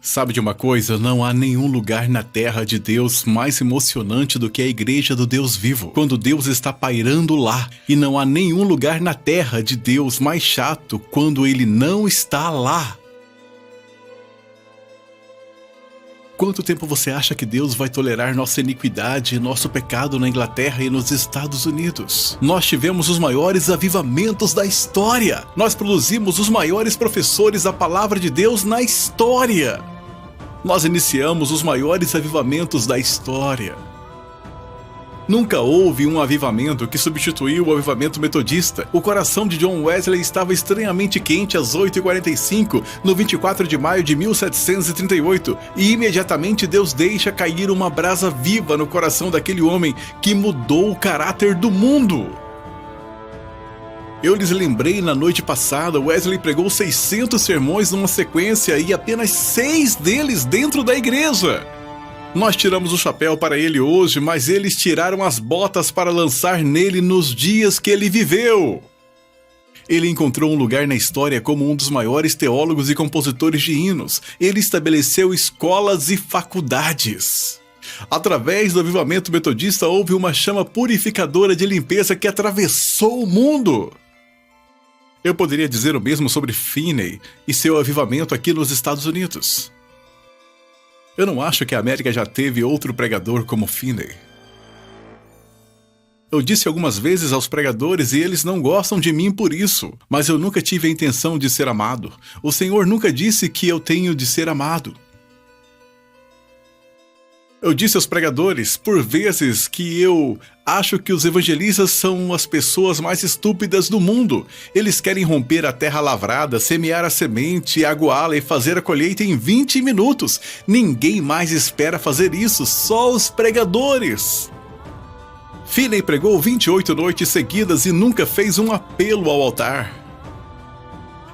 Sabe de uma coisa? Não há nenhum lugar na terra de Deus mais emocionante do que a igreja do Deus vivo, quando Deus está pairando lá. E não há nenhum lugar na terra de Deus mais chato quando Ele não está lá. Quanto tempo você acha que Deus vai tolerar nossa iniquidade e nosso pecado na Inglaterra e nos Estados Unidos? Nós tivemos os maiores avivamentos da história. Nós produzimos os maiores professores da palavra de Deus na história. Nós iniciamos os maiores avivamentos da história. Nunca houve um avivamento que substituiu o avivamento metodista. O coração de John Wesley estava estranhamente quente às 8h45, no 24 de maio de 1738, e imediatamente Deus deixa cair uma brasa viva no coração daquele homem que mudou o caráter do mundo. Eu lhes lembrei na noite passada, Wesley pregou 600 sermões numa sequência e apenas 6 deles dentro da igreja. Nós tiramos o chapéu para ele hoje, mas eles tiraram as botas para lançar nele nos dias que ele viveu. Ele encontrou um lugar na história como um dos maiores teólogos e compositores de hinos. Ele estabeleceu escolas e faculdades. Através do avivamento metodista houve uma chama purificadora de limpeza que atravessou o mundo. Eu poderia dizer o mesmo sobre Finney e seu avivamento aqui nos Estados Unidos. Eu não acho que a América já teve outro pregador como Finney. Eu disse algumas vezes aos pregadores e eles não gostam de mim por isso, mas eu nunca tive a intenção de ser amado. O Senhor nunca disse que eu tenho de ser amado. Eu disse aos pregadores, por vezes, que eu acho que os evangelistas são as pessoas mais estúpidas do mundo. Eles querem romper a terra lavrada, semear a semente, aguá-la e fazer a colheita em 20 minutos. Ninguém mais espera fazer isso, só os pregadores. Finney pregou 28 noites seguidas e nunca fez um apelo ao altar.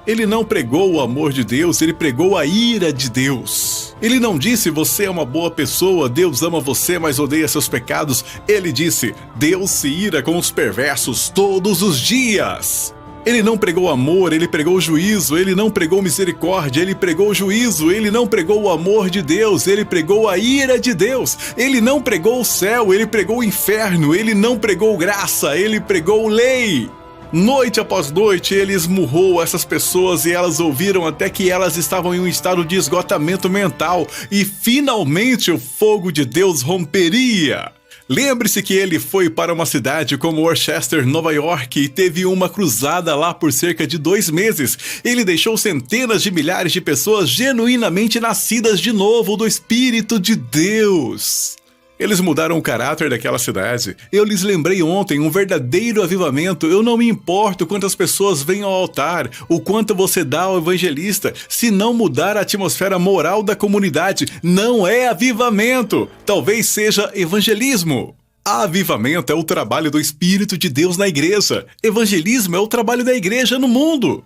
Ele não pregou o amor de Deus, ele pregou a ira de Deus. Ele não disse, você é uma boa pessoa, Deus ama você, mas odeia seus pecados. Ele disse, Deus se ira com os perversos todos os dias. Ele não pregou amor, ele pregou juízo. Ele não pregou misericórdia, ele pregou juízo. Ele não pregou o amor de Deus, ele pregou a ira de Deus. Ele não pregou o céu, ele pregou o inferno. Ele não pregou graça, ele pregou lei. Noite após noite ele esmurrou essas pessoas e elas ouviram até que elas estavam em um estado de esgotamento mental e finalmente o fogo de Deus romperia. Lembre-se que ele foi para uma cidade como Worcester, Nova York, e teve uma cruzada lá por cerca de 2 meses. Ele deixou centenas de milhares de pessoas genuinamente nascidas de novo do Espírito de Deus. Eles mudaram o caráter daquela cidade. Eu lhes lembrei ontem, um verdadeiro avivamento. Eu não me importo quantas pessoas vêm ao altar, o quanto você dá ao evangelista. Se não mudar a atmosfera moral da comunidade, não é avivamento. Talvez seja evangelismo. Avivamento é o trabalho do Espírito de Deus na igreja. Evangelismo é o trabalho da igreja no mundo.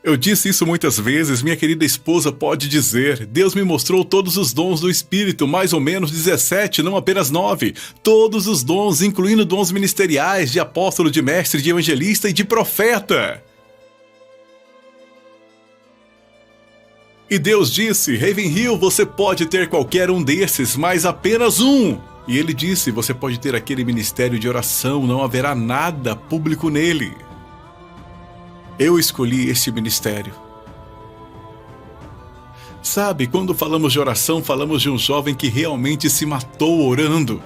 Eu disse isso muitas vezes, minha querida esposa pode dizer, Deus me mostrou todos os dons do Espírito, mais ou menos 17, não apenas 9. Todos os dons, incluindo dons ministeriais, de apóstolo, de mestre, de evangelista e de profeta. E Deus disse, Ravenhill, você pode ter qualquer um desses, mas apenas um. E ele disse, você pode ter aquele ministério de oração, não haverá nada público nele. Eu escolhi este ministério. Sabe, quando falamos de oração, falamos de um jovem que realmente se matou orando.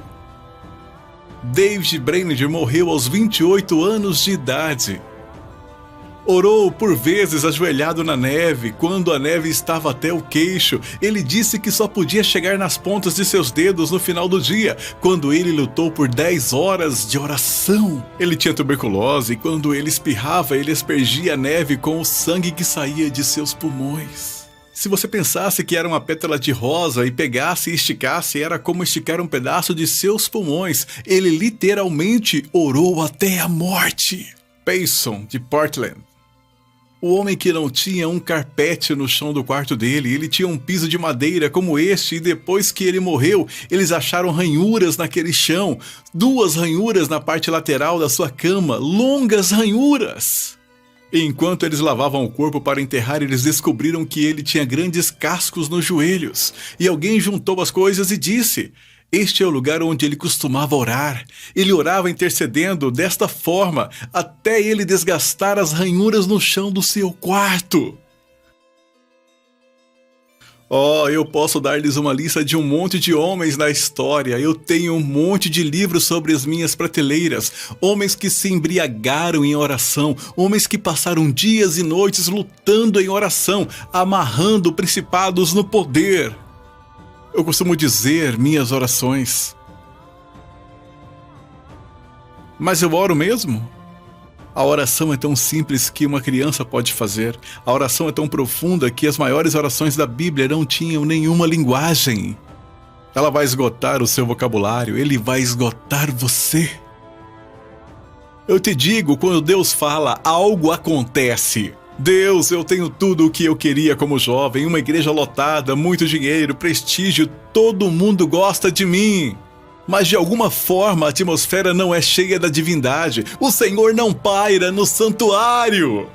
David Brainerd morreu aos 28 anos de idade. Orou por vezes ajoelhado na neve, quando a neve estava até o queixo. Ele disse que só podia chegar nas pontas de seus dedos no final do dia, quando ele lutou por 10 horas de oração. Ele tinha tuberculose e quando ele espirrava, ele aspergia a neve com o sangue que saía de seus pulmões. Se você pensasse que era uma pétala de rosa e pegasse e esticasse, era como esticar um pedaço de seus pulmões. Ele literalmente orou até a morte. Payson, de Portland. O homem que não tinha um carpete no chão do quarto dele, ele tinha um piso de madeira como este e depois que ele morreu, eles acharam ranhuras naquele chão, 2 ranhuras na parte lateral da sua cama, longas ranhuras. Enquanto eles lavavam o corpo para enterrar, eles descobriram que ele tinha grandes cascos nos joelhos. E alguém juntou as coisas e disse: este é o lugar onde ele costumava orar. Ele orava intercedendo desta forma, até ele desgastar as ranhuras no chão do seu quarto. Oh, eu posso dar-lhes uma lista de um monte de homens na história. Eu tenho um monte de livros sobre as minhas prateleiras. Homens que se embriagaram em oração. Homens que passaram dias e noites lutando em oração, amarrando principados no poder. Eu costumo dizer minhas orações. Mas eu oro mesmo? A oração é tão simples que uma criança pode fazer. A oração é tão profunda que as maiores orações da Bíblia não tinham nenhuma linguagem. Ela vai esgotar o seu vocabulário, ele vai esgotar você. Eu te digo, quando Deus fala, algo acontece. Deus, eu tenho tudo o que eu queria como jovem, uma igreja lotada, muito dinheiro, prestígio, todo mundo gosta de mim. Mas de alguma forma a atmosfera não é cheia da divindade. O Senhor não paira no santuário.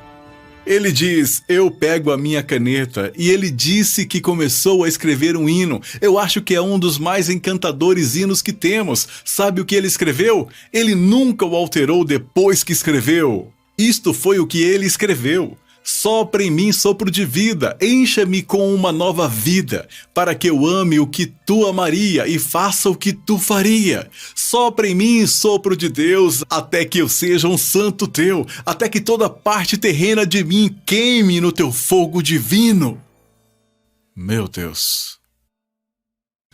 Ele diz: eu pego a minha caneta, e ele disse que começou a escrever um hino. Eu acho que é um dos mais encantadores hinos que temos. Sabe o que ele escreveu? Ele nunca o alterou depois que escreveu. Isto foi o que ele escreveu. Sopra em mim sopro de vida, encha-me com uma nova vida, para que eu ame o que tu amaria e faça o que tu faria. Sopra em mim sopro de Deus, até que eu seja um santo teu, até que toda parte terrena de mim queime no teu fogo divino. Meu Deus.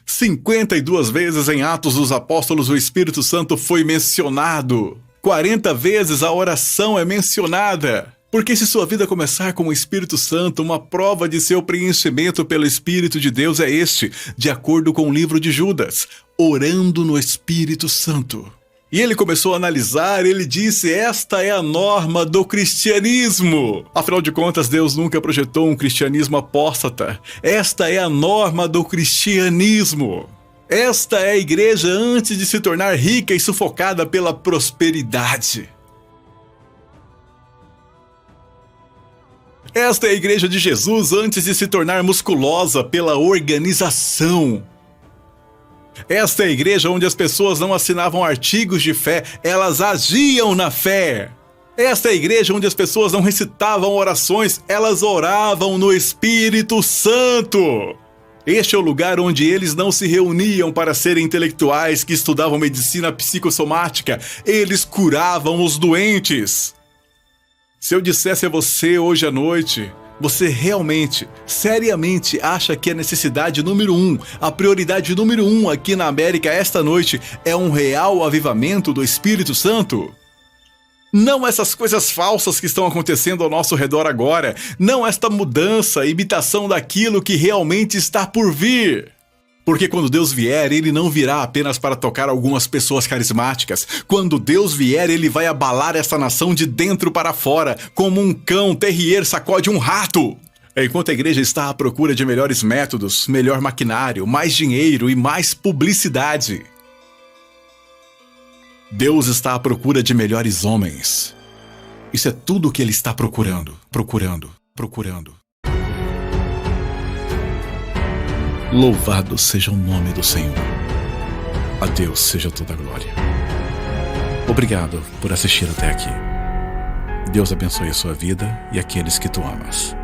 52 vezes em Atos dos Apóstolos o Espírito Santo foi mencionado. 40 vezes a oração é mencionada. Porque se sua vida começar com o Espírito Santo, uma prova de seu preenchimento pelo Espírito de Deus é este, de acordo com o livro de Judas, orando no Espírito Santo. E ele começou a analisar, ele disse: esta é a norma do cristianismo. Afinal de contas, Deus nunca projetou um cristianismo apóstata. Esta é a norma do cristianismo. Esta é a igreja antes de se tornar rica e sufocada pela prosperidade. Esta é a igreja de Jesus antes de se tornar musculosa pela organização. Esta é a igreja onde as pessoas não assinavam artigos de fé, elas agiam na fé. Esta é a igreja onde as pessoas não recitavam orações, elas oravam no Espírito Santo. Este é o lugar onde eles não se reuniam para serem intelectuais que estudavam medicina psicossomática, eles curavam os doentes. Se eu dissesse a você hoje à noite, você realmente, seriamente acha que a necessidade número 1, a prioridade número 1 aqui na América esta noite é um real avivamento do Espírito Santo? Não essas coisas falsas que estão acontecendo ao nosso redor agora, não esta mudança, imitação daquilo que realmente está por vir. Porque quando Deus vier, ele não virá apenas para tocar algumas pessoas carismáticas. Quando Deus vier, ele vai abalar essa nação de dentro para fora, como um cão terrier sacode um rato. Enquanto a igreja está à procura de melhores métodos, melhor maquinário, mais dinheiro e mais publicidade, Deus está à procura de melhores homens. Isso é tudo o que ele está procurando. Louvado seja o nome do Senhor. A Deus seja toda a glória. Obrigado por assistir até aqui. Deus abençoe a sua vida e aqueles que tu amas.